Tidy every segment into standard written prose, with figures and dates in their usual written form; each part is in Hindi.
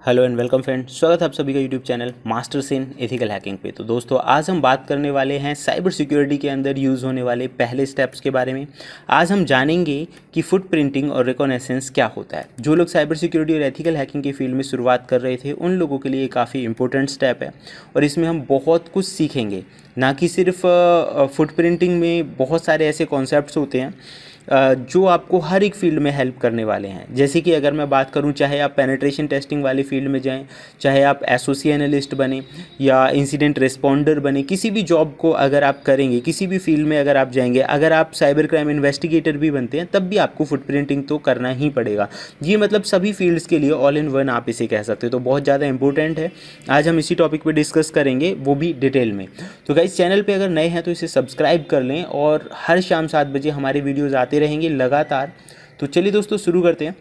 हेलो एंड वेलकम फ्रेंड, स्वागत है आप सभी का YouTube channel masters in ethical hacking पे। तो दोस्तों, आज हम बात करने वाले हैं साइबर सिक्योरिटी के अंदर यूज़ होने वाले पहले स्टेप्स के बारे में। आज हम जानेंगे कि फुटप्रिंटिंग और रिकॉग्निशंस क्या होता है। जो लोग साइबर सिक्योरिटी और एथिकल हैकिंग की फील्ड में शुरुआत कर रहे थे उन लोगों के लिए काफ़ी इंपॉर्टेंट स्टेप है और इसमें हम बहुत कुछ सीखेंगे। ना कि सिर्फ फुटप्रिंटिंग में बहुत सारे ऐसे कॉन्सेप्ट्स होते हैं जो आपको हर एक फील्ड में हेल्प करने वाले हैं। जैसे कि अगर मैं बात करूं, चाहे आप पेनिट्रेशन टेस्टिंग वाली फील्ड में जाएं, चाहे आप एसओसी एनालिस्ट बने या इंसिडेंट रिस्पॉन्डर बने, किसी भी जॉब को अगर आप करेंगे, किसी भी फील्ड में अगर आप जाएंगे, अगर आप साइबर क्राइम इन्वेस्टिगेटर भी बनते हैं तब भी आपको फुटप्रिंटिंग तो करना ही पड़ेगा। ये मतलब सभी फील्ड्स के लिए ऑल इन वन आप इसे कह सकते हो। तो बहुत ज़्यादा इंपॉर्टेंट है। आज हम इसी टॉपिक पर डिस्कस करेंगे, वो भी डिटेल में। तो गाइस, चैनल पर अगर नए हैं तो इसे सब्सक्राइब कर लें और हर शाम 7 बजे हमारे वीडियोज़ आते रहेंगे लगातार। तो चलिए दोस्तों, शुरू करते हैं।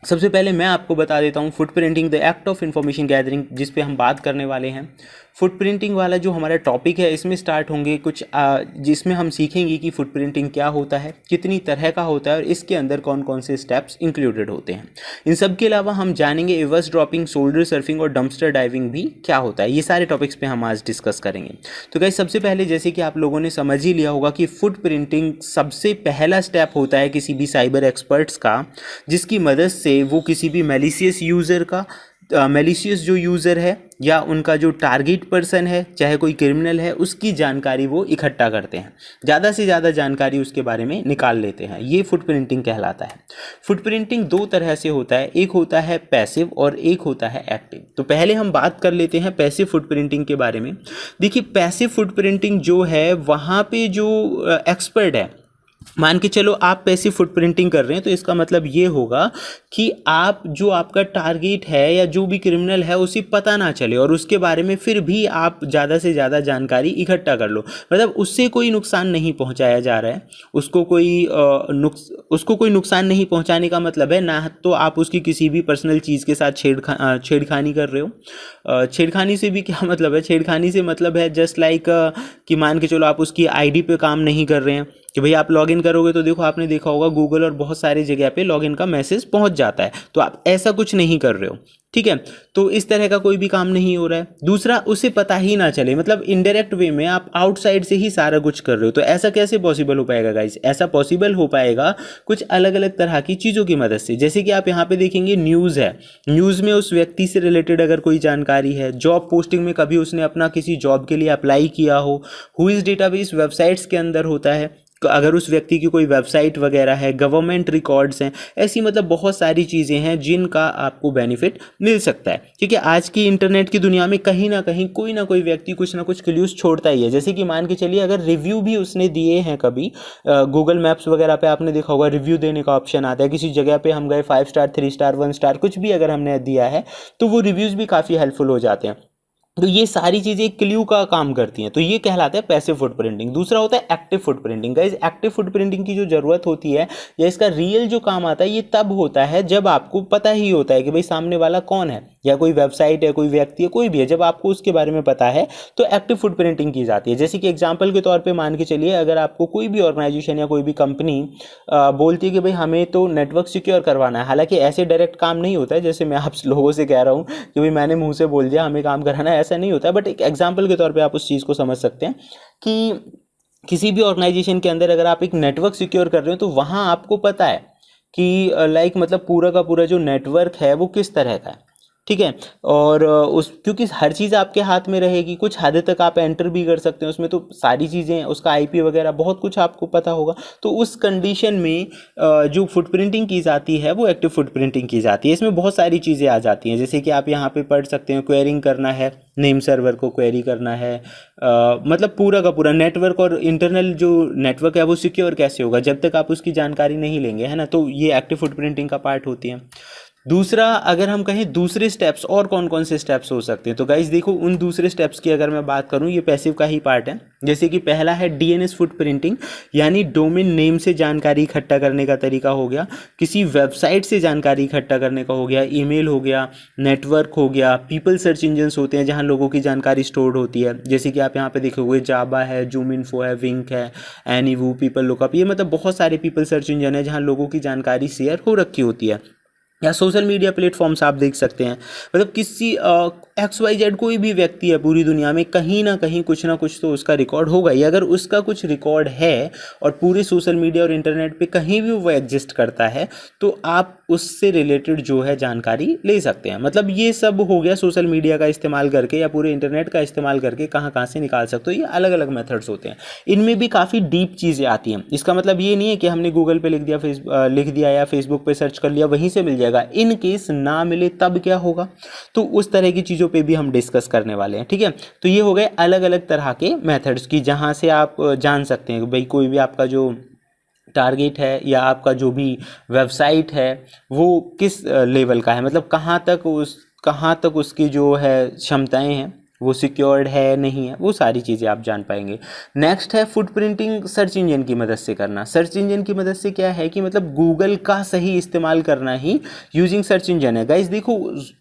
सबसे पहले मैं आपको बता देता हूँ footprinting the act of information gathering, जिस पे हम बात करने वाले हैं। फुटप्रिंटिंग वाला जो हमारा टॉपिक है, इसमें स्टार्ट होंगे कुछ जिसमें हम सीखेंगे कि फुटप्रिंटिंग क्या होता है, कितनी तरह का होता है और इसके अंदर कौन कौन से स्टेप्स इंक्लूडेड होते हैं। इन सब के अलावा हम जानेंगे एवर्स ड्रॉपिंग, शोल्डर सर्फिंग और डंपस्टर डाइविंग भी क्या होता है। ये सारे टॉपिक्स पे हम आज डिस्कस करेंगे। तो गाइस, सबसे पहले जैसे कि आप लोगों ने समझ ही लिया होगा कि फुटप्रिंटिंग सबसे पहला स्टेप होता है किसी भी साइबर एक्सपर्ट्स का, जिसकी मदद से वो किसी भी मैलिशियस यूज़र का, मैलिशियस जो यूज़र है या उनका जो टारगेट पर्सन है, चाहे कोई क्रिमिनल है, उसकी जानकारी वो इकट्ठा करते हैं। ज़्यादा से ज़्यादा जानकारी उसके बारे में निकाल लेते हैं। ये फुटप्रिंटिंग कहलाता है। फुटप्रिंटिंग दो तरह से होता है, एक होता है पैसिव और एक होता है एक्टिव। तो पहले हम बात कर लेते हैं पैसिव फुटप्रिंटिंग के बारे में। देखिए, पैसिव फुटप्रिंटिंग जो है, वहाँ पे जो एक्सपर्ट है, मान के चलो आप पैसिव फुटप्रिंटिंग कर रहे हैं, तो इसका मतलब ये होगा कि आप जो आपका टारगेट है या जो भी क्रिमिनल है उसे पता ना चले और उसके बारे में फिर भी आप ज़्यादा से ज़्यादा जानकारी इकट्ठा कर लो। मतलब उससे कोई नुकसान नहीं पहुंचाया जा रहा है, उसको कोई नुकसान नहीं पहुंचाने का मतलब है ना तो आप उसकी किसी भी पर्सनल चीज़ के साथ छेड़खानी कर रहे हो। छेड़खानी से भी क्या मतलब है? छेड़खानी से मतलब है जस्ट लाइक कि मान के चलो आप उसकी आईडी पे काम नहीं कर रहे हैं कि भाई आप लॉगिन करोगे तो देखो, आपने देखा होगा गूगल और बहुत सारी जगह पे लॉगिन का मैसेज पहुंच जाता है, तो आप ऐसा कुछ नहीं कर रहे हो। ठीक है, तो इस तरह का कोई भी काम नहीं हो रहा है। दूसरा, उसे पता ही ना चले, मतलब इनडायरेक्ट वे में आप आउटसाइड से ही सारा कुछ कर रहे हो। तो ऐसा कैसे पॉसिबल हो पाएगा गाइस? ऐसा पॉसिबल हो पाएगा कुछ अलग अलग तरह की चीज़ों की मदद से। जैसे कि आप यहाँ पे देखेंगे न्यूज़ है, न्यूज़ में उस व्यक्ति से रिलेटेड अगर कोई जानकारी है, जॉब पोस्टिंग में कभी उसने अपना किसी जॉब के लिए अप्लाई किया हो, हुईज डेटाबेस वेबसाइट्स के अंदर होता है, अगर उस व्यक्ति की कोई वेबसाइट वगैरह है, गवर्नमेंट रिकॉर्ड्स हैं, ऐसी मतलब बहुत सारी चीज़ें हैं जिनका आपको बेनिफिट मिल सकता है। ठीक है, आज की इंटरनेट की दुनिया में कहीं ना कहीं कोई ना कोई व्यक्ति कुछ ना कुछ क्लूज छोड़ता ही है। जैसे कि मान के चलिए, अगर रिव्यू भी उसने दिए हैं कभी, गूगल मैप्स वगैरह पे आपने देखा होगा रिव्यू देने का ऑप्शन आता है। किसी जगह पे हम गए, 5 स्टार, 3 स्टार, 1 स्टार, कुछ भी अगर हमने दिया है तो वो रिव्यूज़ भी काफ़ी हेल्पफुल हो जाते हैं। तो ये सारी चीज़ें क्ल्यू का काम करती हैं। तो ये कहलाता है पैसिव फुटप्रिंटिंग। दूसरा होता है active footprinting. Guys, active footprinting की जो ज़रूरत होती है या इसका रियल जो काम आता है, ये तब होता है जब आपको पता ही होता है कि भाई सामने वाला कौन है, या कोई वेबसाइट है, कोई व्यक्ति है, कोई भी है। जब आपको उसके बारे में पता है तो एक्टिव फुटप्रिंटिंग की जाती है। जैसे कि एग्जाम्पल के तौर पर मान के चलिए, अगर आपको कोई भी ऑर्गेनाइजेशन या कोई भी कंपनी बोलती है कि भाई हमें तो नेटवर्क सिक्योर करवाना है, हालांकि ऐसे डायरेक्ट काम नहीं होता है जैसे मैं आप लोगों से कह रहा हूँ कि भाई मैंने मुंह से बोल दिया हमें काम कराना है, ऐसा नहीं होता है। बट एक एग्जाम्पल के तौर पे आप उस चीज़ को समझ सकते हैं कि किसी भी ऑर्गेनाइजेशन के अंदर अगर आप एक नेटवर्क सिक्योर कर रहे हो तो वहाँ आपको पता है कि लाइक मतलब पूरा का पूरा जो नेटवर्क है वो किस तरह का है। ठीक है, और उस क्योंकि हर चीज़ आपके हाथ में रहेगी, कुछ हद तक आप एंटर भी कर सकते हैं उसमें, तो सारी चीज़ें, उसका आईपी वगैरह बहुत कुछ आपको पता होगा। तो उस कंडीशन में जो फुटप्रिंटिंग की जाती है वो एक्टिव फुटप्रिंटिंग की जाती है। इसमें बहुत सारी चीज़ें आ जाती हैं, जैसे कि आप यहाँ पे पढ़ सकते हैं, क्वेरिंग करना है, नेम सर्वर को क्वेरी करना है, मतलब पूरा का पूरा नेटवर्क और इंटरनल जो नेटवर्क है वो सिक्योर कैसे होगा जब तक आप उसकी जानकारी नहीं लेंगे, है ना। तो ये एक्टिव फुटप्रिंटिंग का पार्ट होती है। दूसरा, अगर हम कहें दूसरे स्टेप्स और कौन कौन से स्टेप्स हो सकते हैं, तो गाइज देखो, उन दूसरे स्टेप्स की अगर मैं बात करूं, ये पैसिव का ही पार्ट है। जैसे कि पहला है डीएनएस फुटप्रिंटिंग, यानी डोमेन नेम से जानकारी इकट्ठा करने का तरीका हो गया, किसी वेबसाइट से जानकारी इकट्ठा करने का हो गया, ईमेल हो गया, नेटवर्क हो गया, पीपल सर्च इंजन्स होते हैं जहां लोगों की जानकारी स्टोर्ड होती है। जैसे कि आप यहाँ पे देखोगे जावा है, जूम इन्फो है, विंक है, एनीवू, पीपल लुकअप, ये मतलब बहुत सारे पीपल सर्च इंजन है जहाँ लोगों की जानकारी शेयर हो रखी होती है। या सोशल मीडिया प्लेटफॉर्म्स आप देख सकते हैं। मतलब किसी XYZ कोई भी व्यक्ति है पूरी दुनिया में, कहीं ना कहीं कुछ ना कुछ तो उसका रिकॉर्ड होगा ही। अगर उसका कुछ रिकॉर्ड है और पूरे सोशल मीडिया और इंटरनेट पे कहीं भी वो एग्जिस्ट करता है, तो आप उससे रिलेटेड जो है जानकारी ले सकते हैं। मतलब ये सब हो गया सोशल मीडिया का इस्तेमाल करके या पूरे इंटरनेट का इस्तेमाल करके कहाँ कहाँ से निकाल सकते हो। ये अलग अलग मेथड्स होते हैं, इनमें भी काफ़ी डीप चीज़ें आती हैं। इसका मतलब ये नहीं है कि हमने गूगल पे लिख दिया या फेसबुक पे सर्च कर लिया वहीं से मिल जाएगा। इन केस ना मिले तब क्या होगा, तो उस तरह की चीज़ों पे भी हम डिस्कस करने वाले हैं। ठीक है, तो ये हो गए अलग अलग तरह के मेथड्स की, जहाँ से आप जान सकते हैं कि भाई कोई भी आपका जो टारगेट है या आपका जो भी वेबसाइट है वो किस लेवल का है, मतलब कहाँ तक उसकी जो है क्षमताएं हैं, वो सिक्योर्ड है नहीं है, वो सारी चीज़ें आप जान पाएंगे। नेक्स्ट है फुटप्रिंटिंग सर्च इंजन की मदद से करना। सर्च इंजन की मदद से क्या है कि मतलब गूगल का सही इस्तेमाल करना ही यूजिंग सर्च इंजन है। गाइस देखो,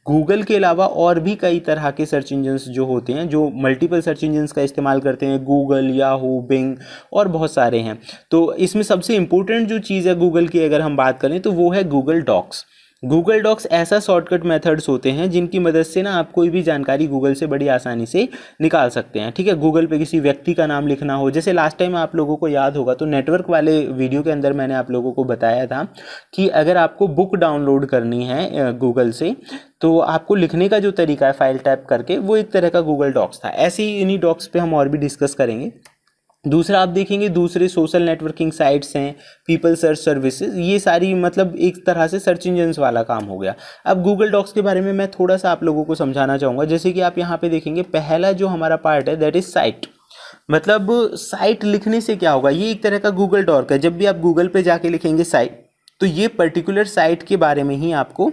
गूगल के अलावा और भी कई तरह के सर्च इंजन्स जो होते हैं, जो मल्टीपल सर्च इंजन्स का इस्तेमाल करते हैं, गूगल, याहू, बिंग और बहुत सारे हैं। तो इसमें सबसे इंपॉर्टेंट जो चीज़ है गूगल की अगर हम बात करें तो वो है गूगल डॉक्स। गूगल डॉक्स ऐसा शॉर्टकट मेथड्स होते हैं जिनकी मदद से ना आप कोई भी जानकारी गूगल से बड़ी आसानी से निकाल सकते हैं। ठीक है, गूगल पे किसी व्यक्ति का नाम लिखना हो, जैसे लास्ट टाइम आप लोगों को याद होगा तो नेटवर्क वाले वीडियो के अंदर मैंने आप लोगों को बताया था कि अगर आपको बुक डाउनलोड करनी है गूगल से, तो आपको लिखने का जो तरीका है फाइल टाइप करके, वो एक तरह का गूगल डॉक्स था। ऐसे ही इन्हीं डॉक्स पे हम और भी डिस्कस करेंगे। दूसरा आप देखेंगे दूसरे सोशल नेटवर्किंग साइट्स हैं, पीपल सर्च सर्विसेज, ये सारी मतलब एक तरह से सर्च इंजन्स वाला काम हो गया। अब गूगल डॉक्स के बारे में मैं थोड़ा सा आप लोगों को समझाना चाहूँगा। जैसे कि आप यहाँ पे देखेंगे पहला जो हमारा पार्ट है दैट इज साइट। मतलब साइट लिखने से क्या होगा, ये एक तरह का गूगल डॉक है। जब भी आप गूगल पे जाके लिखेंगे साइट, तो ये पर्टिकुलर साइट के बारे में ही आपको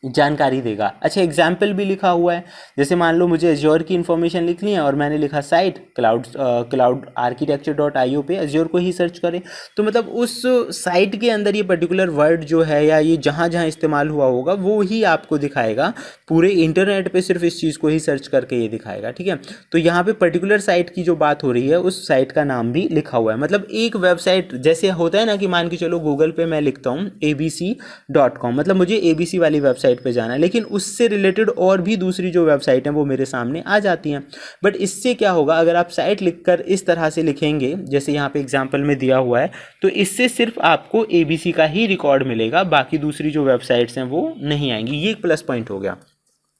जानकारी देगा। अच्छा, एग्जाम्पल भी लिखा हुआ है। जैसे मान लो मुझे एज्योर की इन्फॉर्मेशन लिखनी है और मैंने लिखा साइट क्लाउड architecture.io पे एज्योर को ही सर्च करें, तो मतलब उस साइट के अंदर ये पर्टिकुलर वर्ड जो है या ये जहाँ जहाँ इस्तेमाल हुआ होगा वो ही आपको दिखाएगा। पूरे इंटरनेट पे सिर्फ इस चीज़ को ही सर्च करके ये दिखाएगा। ठीक है, तो यहाँ पे पर्टिकुलर साइट की जो बात हो रही है उस साइट का नाम भी लिखा हुआ है। मतलब एक वेबसाइट जैसे होता है ना कि मान के चलो गूगल पे मैं लिखता हूँ abc.com, मतलब मुझे abc वाली वेबसाइट पे जाना है, लेकिन उससे रिलेटेड और भी दूसरी जो वेबसाइट हैं वो मेरे सामने आ जाती हैं। बट इससे क्या होगा, अगर आप साइट लिखकर इस तरह से लिखेंगे जैसे यहाँ पे एग्जांपल में दिया हुआ है, तो इससे सिर्फ आपको ABC का ही रिकॉर्ड मिलेगा, बाकी दूसरी जो वेबसाइट्स हैं वो नहीं आएंगी। ये एक प्लस पॉइंट हो गया।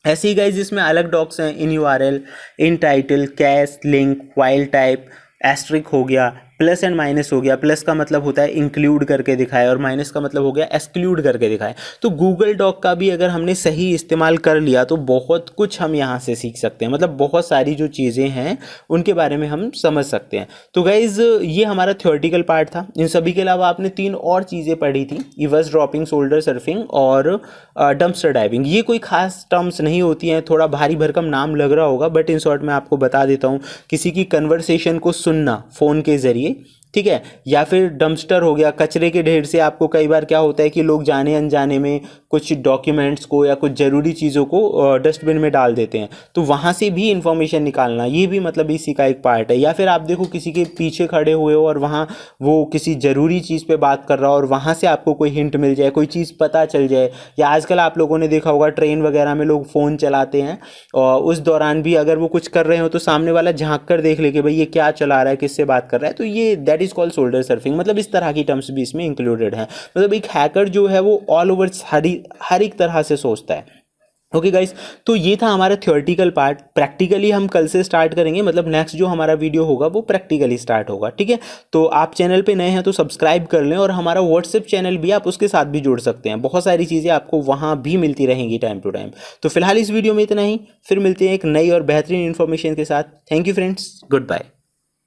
ऐसे ही गाइज इसमें अलग डॉक्स हैं, in URL, in title, cache, link, file type, asterisk हो गया, प्लस एंड माइनस हो गया। प्लस का मतलब होता है इंक्लूड करके दिखाए और माइनस का मतलब हो गया एक्सक्लूड करके दिखाए। तो गूगल डॉक का भी अगर हमने सही इस्तेमाल कर लिया तो बहुत कुछ हम यहाँ से सीख सकते हैं। मतलब बहुत सारी जो चीज़ें हैं उनके बारे में हम समझ सकते हैं। तो गाइज ये हमारा थ्योरेटिकल पार्ट था। इन सभी के अलावा आपने 3 और चीज़ें पढ़ी थी, इवर्स ड्रॉपिंग, शोल्डर सर्फिंग और डंपस्टर डाइविंग। ये कोई खास टर्म्स नहीं होती हैं, थोड़ा भारी भरकम नाम लग रहा होगा, बट इन शॉर्ट मैं आपको बता देता हूँ। किसी की कन्वर्सेशन को सुनना फ़ोन के ज़रिए, ठीक है, या फिर डंपस्टर हो गया, कचरे के ढेर से आपको कई बार क्या होता है कि लोग जाने अनजाने में कुछ डॉक्यूमेंट्स को या कुछ ज़रूरी चीज़ों को डस्टबिन में डाल देते हैं, तो वहाँ से भी इंफॉर्मेशन निकालना, ये भी मतलब इसी का एक पार्ट है। या फिर आप देखो किसी के पीछे खड़े हुए हो और वहाँ वो किसी ज़रूरी चीज़ पे बात कर रहा हो और वहाँ से आपको कोई हिंट मिल जाए, कोई चीज़ पता चल जाए। या आजकल आप लोगों ने देखा होगा ट्रेन वगैरह में लोग फ़ोन चलाते हैं और उस दौरान भी अगर वो कुछ कर रहे हो तो सामने वाला झाँक कर देख ले कि भाई ये क्या चला रहा है, किससे बात कर रहा है, तो ये that is called shoulder surfing. मतलब इस तरह की टर्म्स भी इसमें इंक्लूडेड हैं। मतलब एक हैकर जो है वो ऑल ओवर हर एक तरह से सोचता है। ओके गाइस, तो ये था हमारा थ्योरेटिकल पार्ट। प्रैक्टिकली हम कल से स्टार्ट करेंगे, मतलब नेक्स्ट जो हमारा वीडियो होगा वो प्रैक्टिकली स्टार्ट होगा। ठीक है, तो आप चैनल पे नए हैं तो सब्सक्राइब कर लें और हमारा व्हाट्सएप चैनल भी आप उसके साथ भी जोड़ सकते हैं। बहुत सारी चीज़ें आपको वहाँ भी मिलती रहेंगी टाइम टू टाइम। तो फिलहाल इस वीडियो में इतना ही, फिर मिलते हैं एक नई और बेहतरीन इन्फॉर्मेशन के साथ। Thank you friends, good bye.